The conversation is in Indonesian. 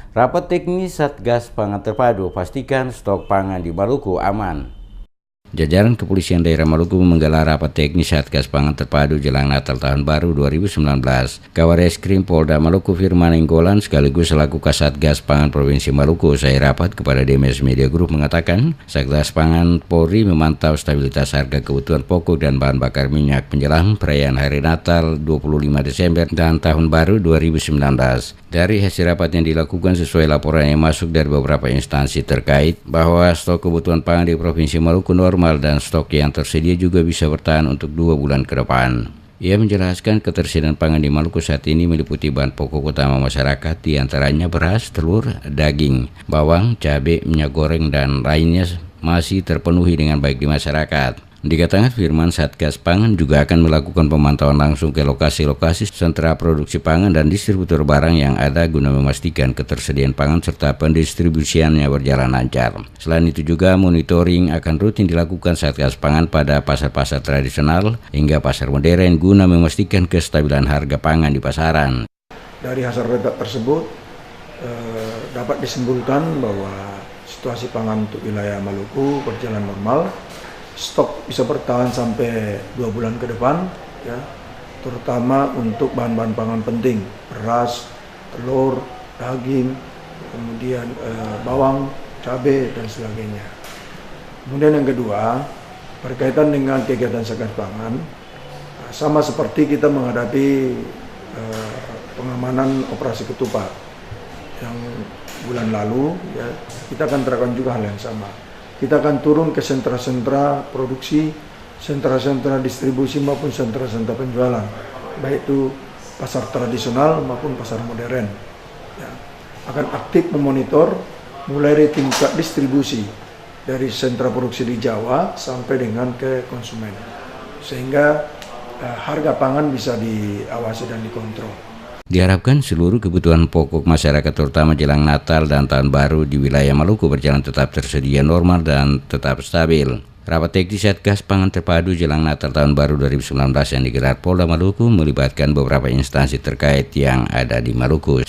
Rapat teknis Satgas Pangan Terpadu pastikan stok pangan di Maluku aman. Jajaran Kepolisian Daerah Maluku menggelar rapat teknis Satgas Pangan Terpadu jelang Natal Tahun Baru 2019. Kabareskrim Polda Maluku Firman Nainggolan sekaligus selaku Kasatgas Pangan Provinsi Maluku usai rapat kepada DMS Media Group mengatakan, Satgas Pangan Polri memantau stabilitas harga kebutuhan pokok dan bahan bakar minyak menjelang perayaan Hari Natal 25 Desember dan Tahun Baru 2019. Dari hasil rapat yang dilakukan sesuai laporan yang masuk dari beberapa instansi terkait bahwa stok kebutuhan pangan di Provinsi Maluku normal dan stok yang tersedia juga bisa bertahan untuk 2 bulan ke depan. Ia menjelaskan ketersediaan pangan di Maluku saat ini meliputi bahan pokok utama masyarakat, diantaranya beras, telur, daging, bawang, cabai, minyak goreng, dan lainnya masih terpenuhi dengan baik di masyarakat. Dikatakan Firman, Satgas Pangan juga akan melakukan pemantauan langsung ke lokasi-lokasi sentra produksi pangan dan distributor barang yang ada guna memastikan ketersediaan pangan serta pendistribusiannya berjalan lancar. Selain itu juga monitoring akan rutin dilakukan Satgas Pangan pada pasar-pasar tradisional hingga pasar modern guna memastikan kestabilan harga pangan di pasaran. Dari hasil rapat tersebut dapat disimpulkan bahwa situasi pangan untuk wilayah Maluku berjalan normal. Stok bisa bertahan sampai 2 bulan ke depan, ya, terutama untuk bahan-bahan pangan penting, beras, telur, daging, kemudian bawang, cabai, dan sebagainya. Kemudian yang kedua, berkaitan dengan kegiatan Satgas Pangan, sama seperti kita menghadapi pengamanan operasi ketupat yang bulan lalu, ya, kita akan terapkan juga hal yang sama. Kita akan turun ke sentra-sentra produksi, sentra-sentra distribusi maupun sentra-sentra penjualan, baik itu pasar tradisional maupun pasar modern. Ya. Akan aktif memonitor mulai dari tingkat distribusi dari sentra produksi di Jawa sampai dengan ke konsumen, sehingga harga pangan bisa diawasi dan dikontrol. Diharapkan seluruh kebutuhan pokok masyarakat terutama jelang Natal dan Tahun Baru di wilayah Maluku berjalan tetap tersedia normal dan tetap stabil. Rapat teknis Satgas Pangan Terpadu jelang Natal Tahun Baru 2019 yang digelar Polda Maluku melibatkan beberapa instansi terkait yang ada di Maluku.